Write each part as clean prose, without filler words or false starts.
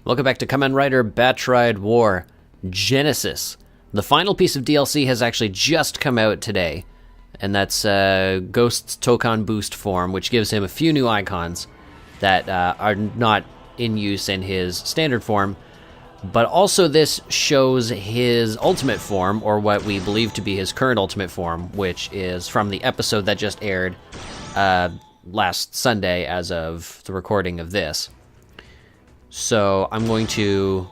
Welcome back to Kamen Rider Battride War Genesis. The final piece of DLC has actually just come out today, and that's Ghost's Tokan Boost form, which gives him a few new icons that are not in use in his standard form, but also this shows his ultimate form, or what we believe to be his current ultimate form, which is from the episode that just aired last Sunday as of the recording of this. So I'm going to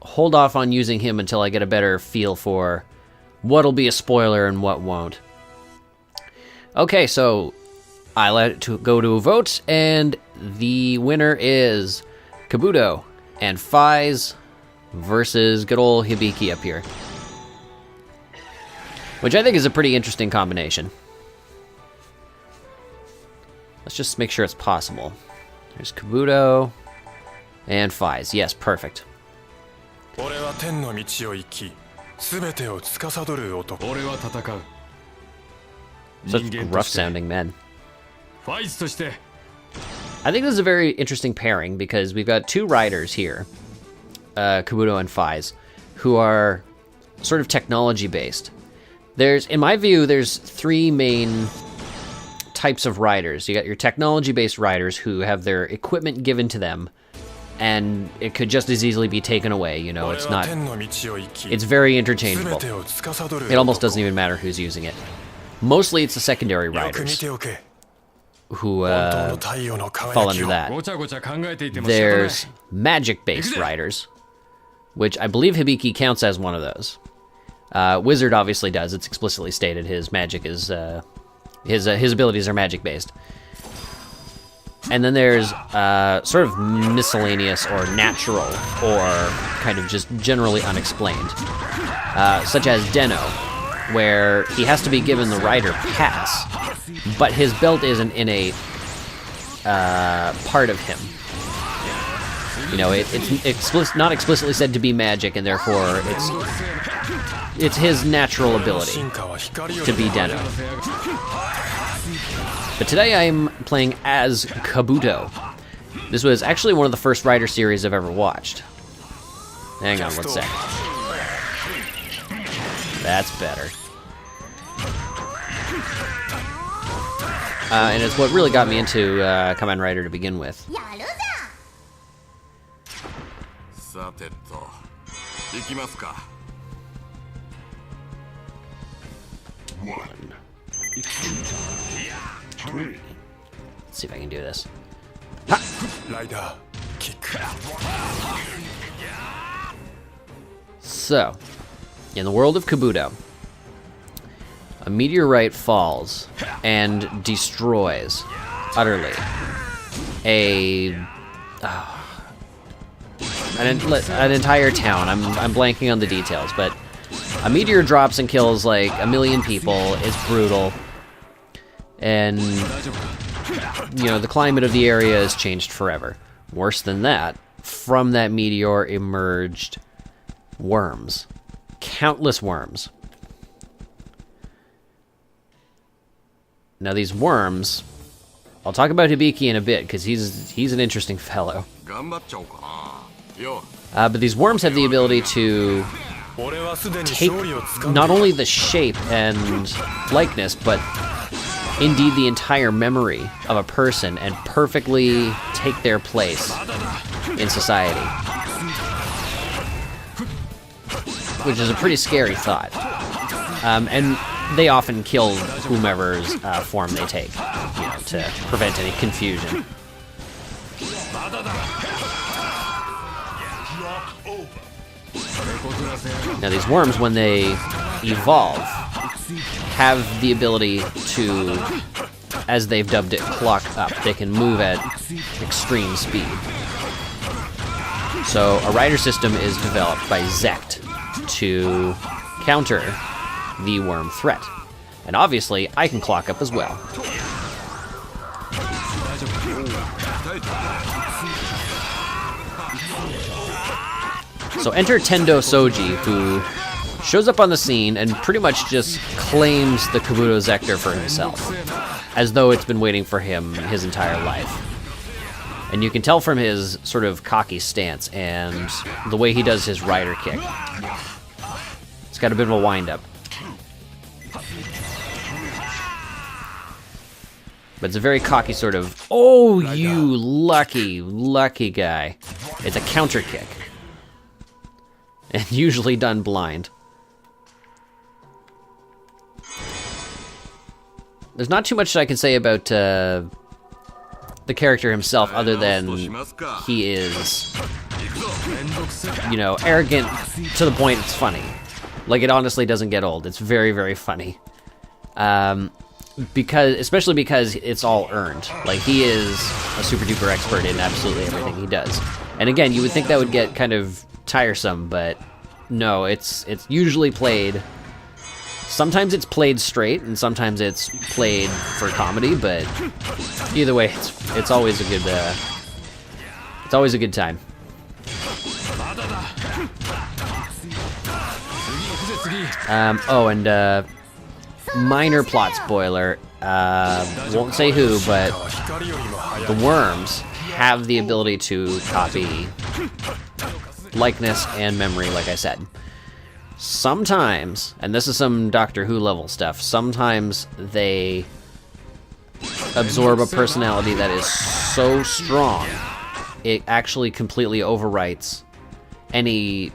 hold off on using him until I get a better feel for what'll be a spoiler and what won't. Okay, so I let it go to a vote, and the winner is Kabuto and Faiz versus good old Hibiki up here, which I think is a pretty interesting combination. Let's just make sure it's possible. There's Kabuto and Faiz. Yes, perfect. Such gruff-sounding men. I think this is a very interesting pairing because we've got two riders here, Kabuto and Faiz, who are sort of technology-based. In my view, there's three main types of riders. You got your technology-based riders who have their equipment given to them, and it could just as easily be taken away, you know, it's very interchangeable. It almost doesn't even matter who's using it. Mostly it's the secondary riders who fall under that. There's magic-based riders, which I believe Hibiki counts as one of those. Wizard obviously does. It's explicitly stated his magic is, his abilities are magic-based. And then there's sort of miscellaneous or natural or kind of just generally unexplained, such as Deno, where he has to be given the rider pass, but his belt is an innate part of him. You know, it's not explicitly said to be magic, and therefore it's his natural ability to be Deno. But today I'm playing as Kabuto. This was actually one of the first Rider series I've ever watched. Hang on one sec. That's better. And it's what really got me into Kamen Rider to begin with. Let's see if I can do this. Ha! So, in the world of Kabuto, a meteorite falls and destroys utterly an entire town. I'm blanking on the details, but a meteor drops and kills like 1 million people. It's brutal. And, you know, the climate of the area has changed forever. Worse than that, from that meteor emerged worms. Countless worms. Now these worms, I'll talk about Hibiki in a bit, because he's an interesting fellow. But these worms have the ability to take not only the shape and likeness, but indeed the entire memory of a person and perfectly take their place in society. Which is a pretty scary thought. And they often kill whomever's form they take, you know, to prevent any confusion. Now these worms, when they evolve, have the ability to, as they've dubbed it, clock up. They can move at extreme speed. So a rider system is developed by Zect to counter the worm threat. And obviously, I can clock up as well. So enter Tendo Soji, who shows up on the scene and pretty much just claims the Kabuto Zector for himself, as though it's been waiting for him his entire life. And you can tell from his sort of cocky stance and the way he does his rider kick. It's got a bit of a wind-up. But it's a very cocky sort of, oh, you lucky, lucky guy. It's a counter kick. And usually done blind. There's not too much I can say about the character himself other than he is, you know, arrogant to the point it's funny. Like, it honestly doesn't get old. It's very, very funny. Especially because it's all earned. Like, he is a super duper expert in absolutely everything he does. And again, you would think that would get kind of tiresome, but no, it's usually played. Sometimes it's played straight, and sometimes it's played for comedy. But either way, it's always a good time. Minor plot spoiler. Won't say who, but the worms have the ability to copy likeness and memory, like I said. Sometimes, and this is some Doctor Who level stuff, sometimes they absorb a personality that is so strong, it actually completely overwrites any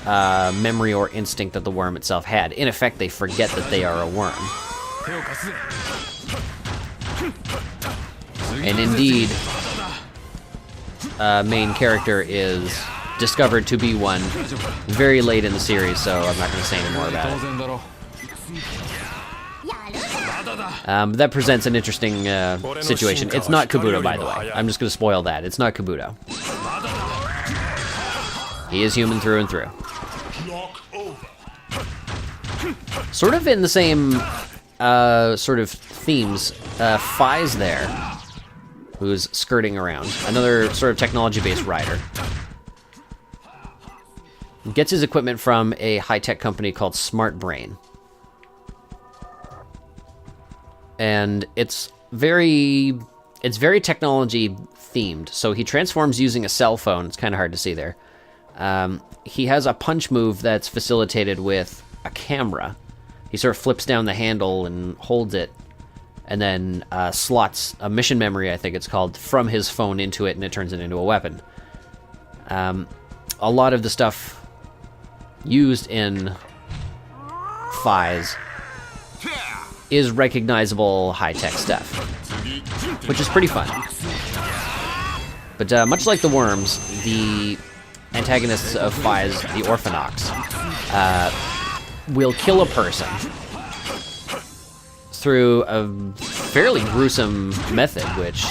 memory or instinct that the worm itself had. In effect, they forget that they are a worm. And indeed, main character is discovered to be one very late in the series, so I'm not going to say any more about it. That presents an interesting situation. It's not Kabuto, by the way. I'm just going to spoil that. It's not Kabuto. He is human through and through. Sort of in the same sort of themes, Faiz there, who's skirting around. Another sort of technology-based rider. Gets his equipment from a high-tech company called Smart Brain. And it's very technology-themed. So he transforms using a cell phone. It's kind of hard to see there. He has a punch move that's facilitated with a camera. He sort of flips down the handle and holds it, and then slots a mission memory, I think it's called, from his phone into it, and it turns it into a weapon. A lot of the stuff used in Faiz is recognizable high-tech stuff, which is pretty fun. But much like the worms, the antagonists of Faiz, the Orphanox, will kill a person through a fairly gruesome method, which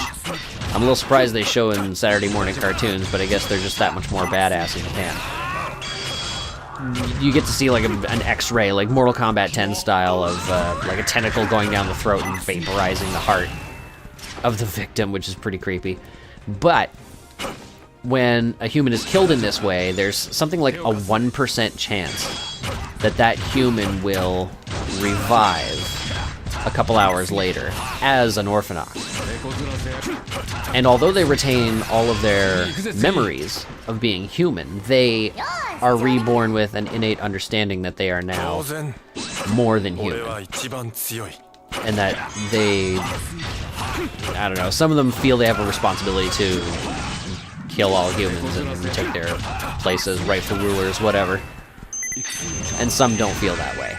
I'm a little surprised they show in Saturday morning cartoons, but I guess they're just that much more badass in Japan. You get to see like an X-ray, like Mortal Kombat 10 style, of like a tentacle going down the throat and vaporizing the heart of the victim, which is pretty creepy. But when a human is killed in this way, there's something like a 1% chance that that human will revive a couple hours later as an Orphanox. And although they retain all of their memories of being human, they are reborn with an innate understanding that they are now more than human. And that they, I don't know, some of them feel they have a responsibility to kill all humans and take their place as rightful rulers, whatever. And some don't feel that way.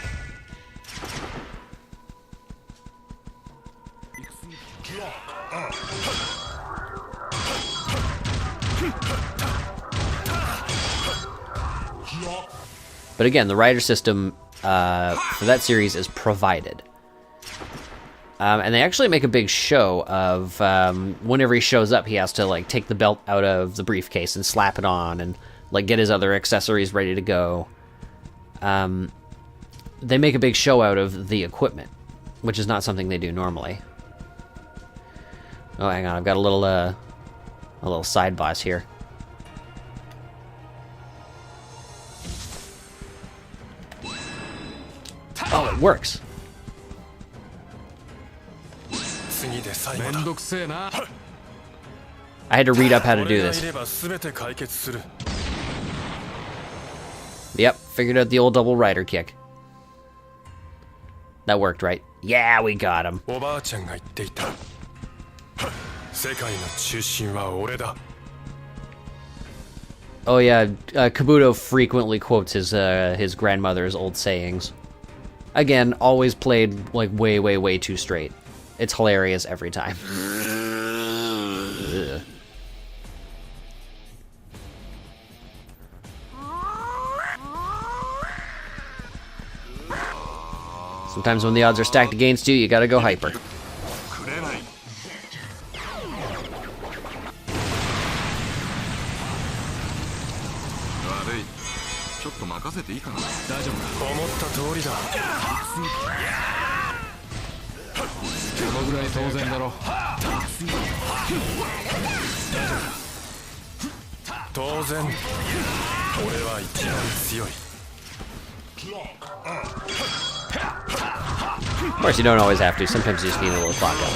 But again, the rider system for that series is provided. And they actually make a big show of whenever he shows up, he has to like take the belt out of the briefcase and slap it on and like get his other accessories ready to go. They make a big show out of the equipment, which is not something they do normally. Oh, hang on, I've got a little side boss here. Oh, it works. I had to read up how to do this. Yep, figured out the old double rider kick. That worked, right? Yeah, we got him. Oh yeah, Kabuto frequently quotes his grandmother's old sayings. Again, always played like way too straight. It's hilarious every time. Ugh. Sometimes when the odds are stacked against you, you gotta go hyper. Of course, you don't always have to. Sometimes you just need a little clock up.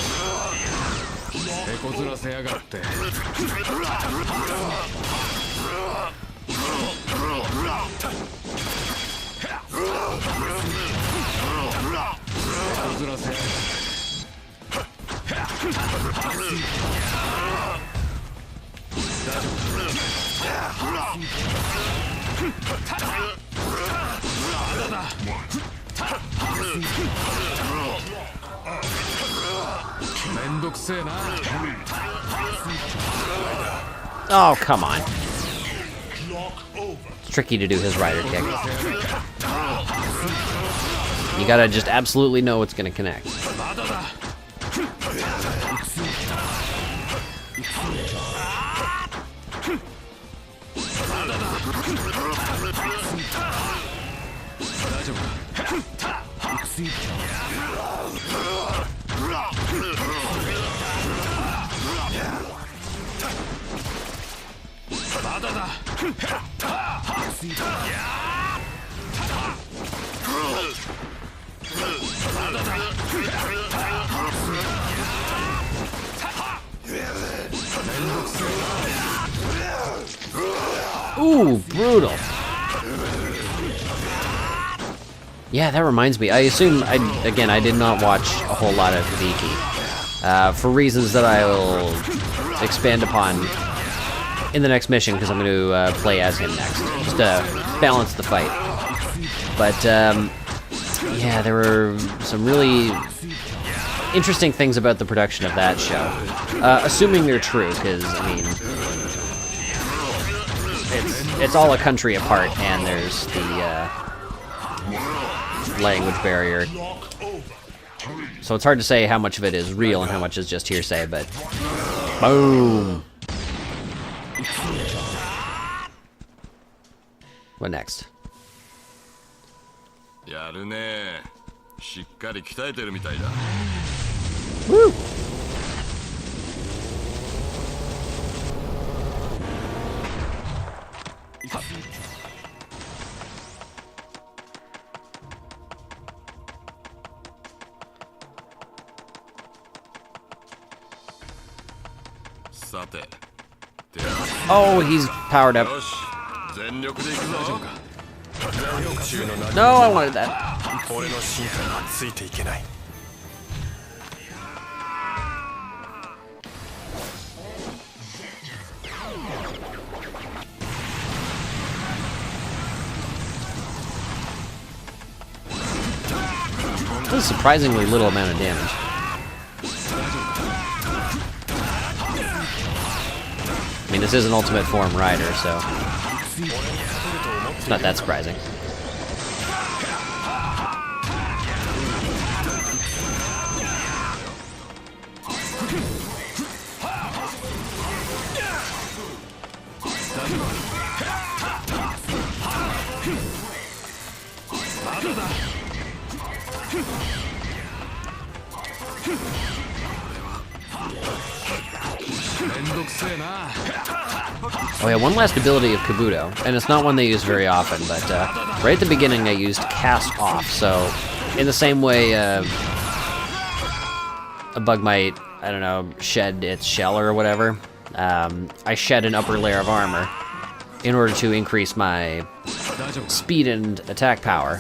Oh, come on. It's tricky to do his rider kick. You gotta just absolutely know what's gonna connect. Ooh, brutal. Yeah, that reminds me. I assume, I did not watch a whole lot of Hibiki. For reasons that I will expand upon in the next mission, because I'm going to play as him next. Just to balance the fight. But, yeah, there were some really interesting things about the production of that show. Assuming they're true, because, I mean, it's all a country apart, and there's the language barrier. So it's hard to say how much of it is real and how much is just hearsay, but boom. What next? Woo! Oh, he's powered up. No, I wanted that. This is surprisingly little amount of damage. I mean, this is an ultimate form rider, so it's not that surprising. Oh yeah, one last ability of Kabuto, and it's not one they use very often, but right at the beginning I used Cast Off, so in the same way a bug might, I don't know, shed its shell or whatever, I shed an upper layer of armor in order to increase my speed and attack power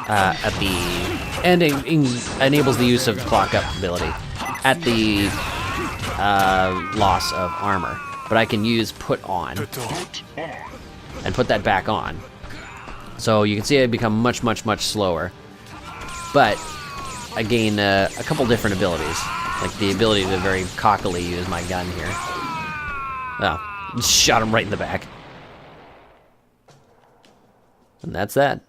and enables the use of clock up ability at the loss of armor. But I can use put on and put that back on. So you can see I become much, much, much slower. But I gain a couple different abilities, like the ability to very cockily use my gun here. Oh, shot him right in the back. And that's that.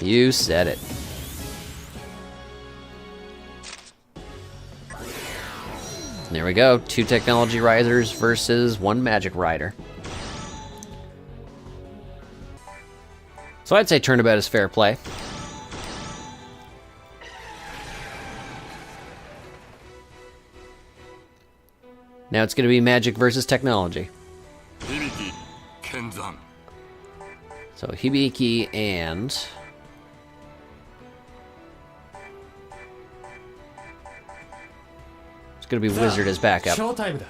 You said it. There we go. 2 technology riders versus 1 magic rider. So I'd say turnabout is fair play. Now it's going to be magic versus technology. Hibiki, Kenzan. So Hibiki and... it's going to be Wizard as backup. Showtime.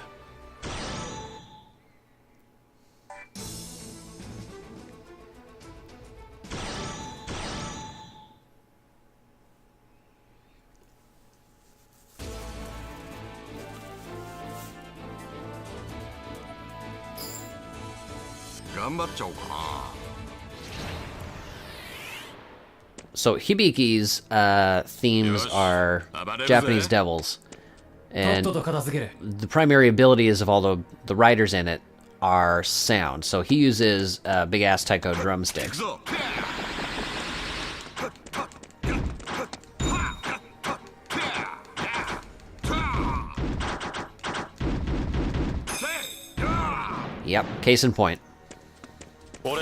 So Hibiki's themes are Japanese devils, and the primary abilities of all the riders in it are sound. So he uses big ass taiko drumsticks. Yep, case in point. And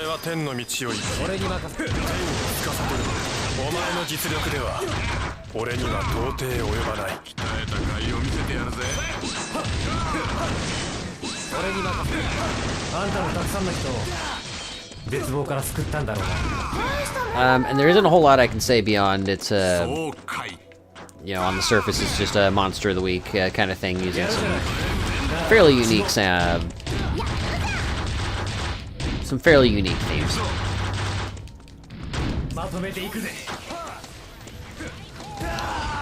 there isn't a whole lot I can say beyond it's you know, on the surface it's just a monster of the week kind of thing, using some fairly unique themes.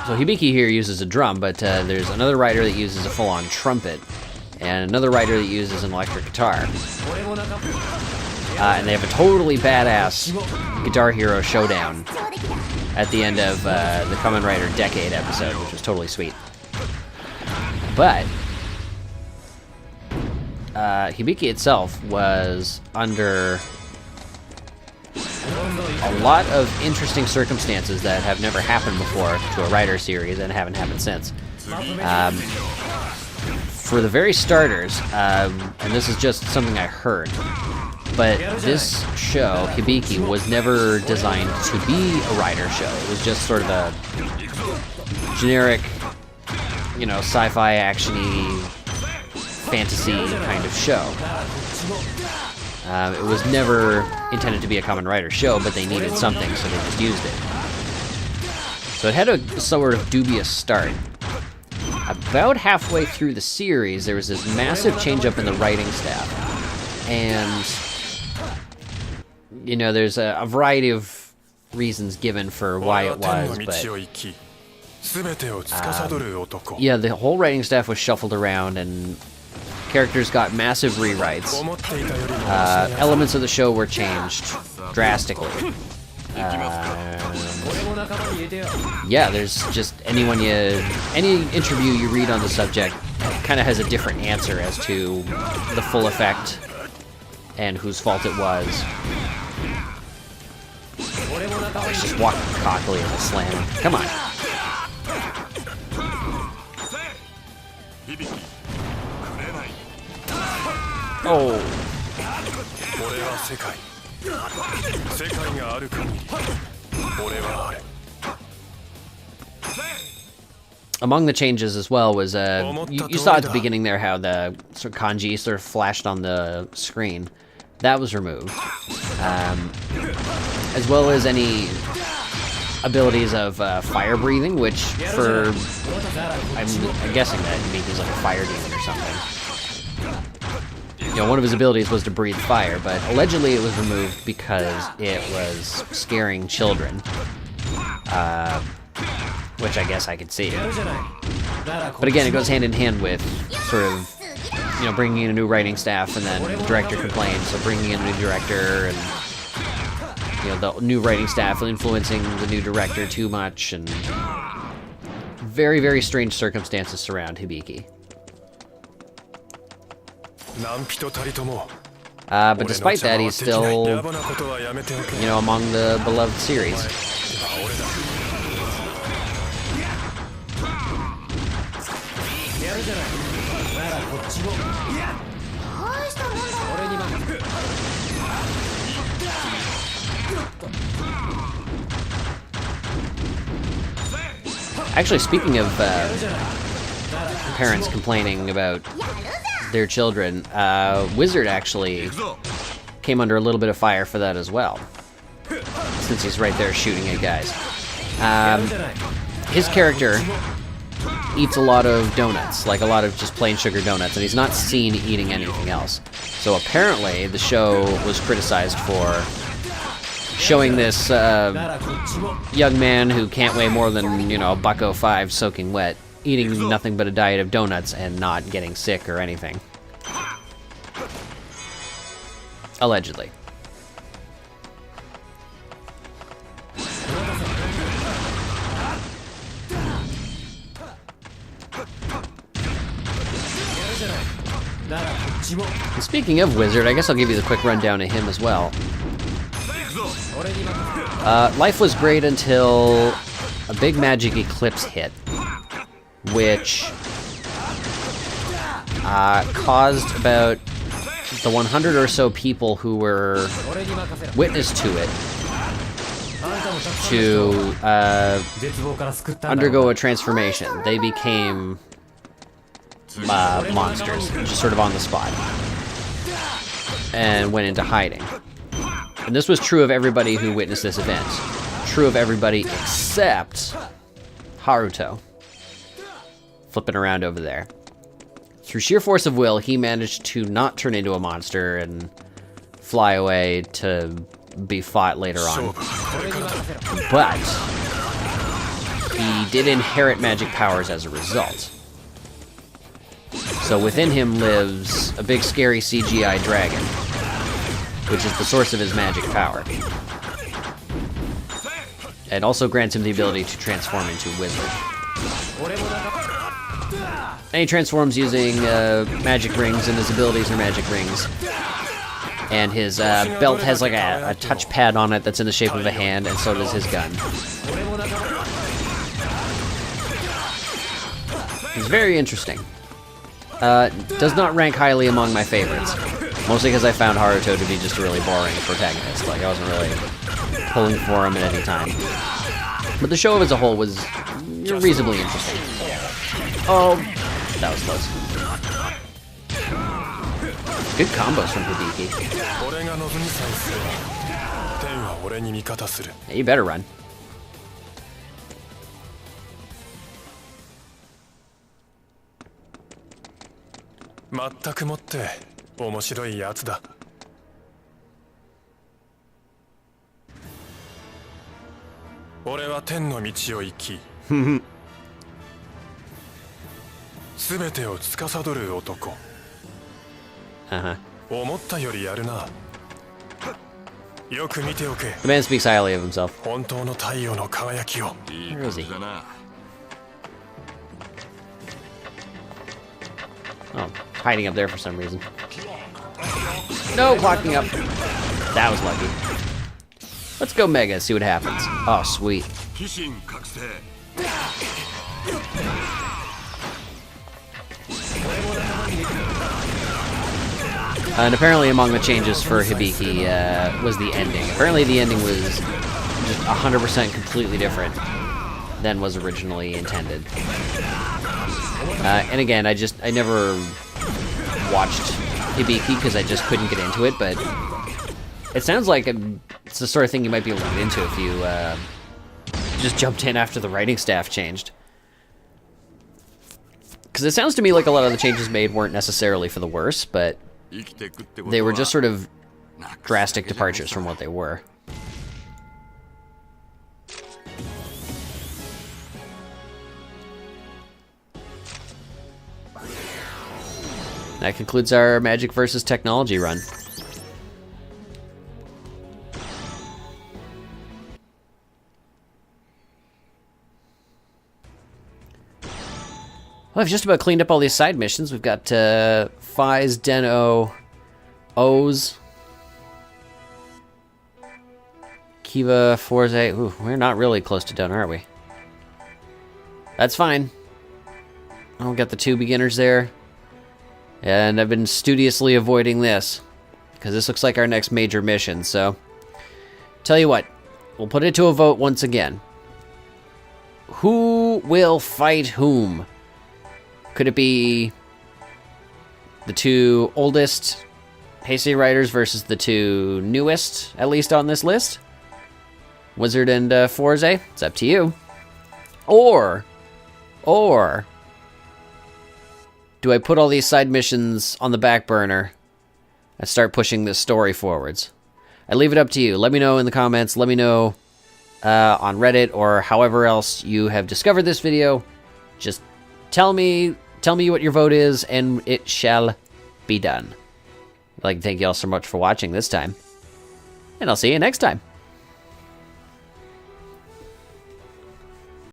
So Hibiki here uses a drum, but there's another rider that uses a full-on trumpet, and another rider that uses an electric guitar. And they have a totally badass Guitar Hero showdown at the end of the Kamen Rider Decade episode, which was totally sweet. But Hibiki itself was under a lot of interesting circumstances that have never happened before to a Rider series and haven't happened since. For the very starters, and this is just something I heard, but this show, Hibiki, was never designed to be a Rider show. It was just sort of a generic, you know, sci-fi, action-y, fantasy kind of show. It was never intended to be a Kamen Rider show, but they needed something, so they just used it. So it had a sort of dubious start. About halfway through the series, there was this massive change-up in the writing staff. And, you know, there's a variety of reasons given for why it was, but... yeah, the whole writing staff was shuffled around, and characters got massive rewrites. Elements of the show were changed drastically. Yeah, there's just any interview you read on the subject kind of has a different answer as to the full effect and whose fault it was. Oh, he's just walking cockily as a slam. Come on. Oh. Among the changes as well was, you saw at the beginning there how the sort of kanji sort of flashed on the screen. That was removed. As well as any abilities of fire breathing, which for... I'm guessing that Hibiki's like a fire demon or something. You know, one of his abilities was to breathe fire, but allegedly it was removed because it was scaring children. Which I guess I could see. But again, it goes hand in hand with sort of, you know, bringing in a new writing staff, and then the director complains, so bringing in a new director, and, you know, the new writing staff influencing the new director too much, and very, very strange circumstances surround Hibiki. But despite that, he's still, you know, among the beloved series. Actually, speaking of parents complaining about their children, Wizard actually came under a little bit of fire for that as well, since he's right there shooting at guys. His character eats a lot of donuts, like a lot of just plain sugar donuts, and he's not seen eating anything else. So apparently the show was criticized for showing this young man who can't weigh more than, you know, $1.05 soaking wet, eating nothing but a diet of donuts and not getting sick or anything. Allegedly. And speaking of Wizard, I guess I'll give you the quick rundown of him as well. Life was great until a big magic eclipse hit, which caused about the 100 or so people who were witness to it to undergo a transformation. They became monsters, just sort of on the spot, and went into hiding. And this was true of everybody who witnessed this event. True of everybody except Haruto. Flipping around over there. Through sheer force of will, he managed to not turn into a monster and fly away to be fought later on. But he did inherit magic powers as a result. So within him lives a big scary CGI dragon, which is the source of his magic power. It also grants him the ability to transform into Wizard. And he transforms using magic rings, and his abilities are magic rings. And his belt has like a touchpad on it that's in the shape of a hand, and so does his gun. It's very interesting. Does not rank highly among my favorites. Mostly because I found Haruto to be just a really boring protagonist. Like, I wasn't really pulling for him at any time. But the show as a whole was reasonably interesting. Oh, that was close. Good combos from Hibiki. Yeah, you better run. The man speaks highly of himself. Where is he? Oh, hiding up there for some reason. No, clocking up. That was lucky. Let's go Mega, see what happens. Oh, sweet. And apparently among the changes for Hibiki was the ending. Apparently the ending was just 100% completely different than was originally intended. And again, I never watched Hibiki because I just couldn't get into it, but it sounds like it's the sort of thing you might be able to get into if you just jumped in after the writing staff changed. Because it sounds to me like a lot of the changes made weren't necessarily for the worse, but they were just sort of drastic departures from what they were. That concludes our Magic versus Technology run. Well, I've just about cleaned up all these side missions. We've got Faiz, Den-O, O's, Kiva, Forze. Ooh, we're not really close to done, are we? That's fine. I'll get the 2 beginners there. And I've been studiously avoiding this, because this looks like our next major mission, so... Tell you what, we'll put it to a vote once again. Who will fight whom? Could it be the 2 oldest Heisei riders versus the 2 newest, at least on this list? Wizard and Forze? It's up to you. Or... do I put all these side missions on the back burner and start pushing this story forwards? I leave it up to you. Let me know in the comments. Let me know on Reddit or however else you have discovered this video. Just tell me what your vote is, and it shall be done. I'd like to thank you all so much for watching this time, and I'll see you next time.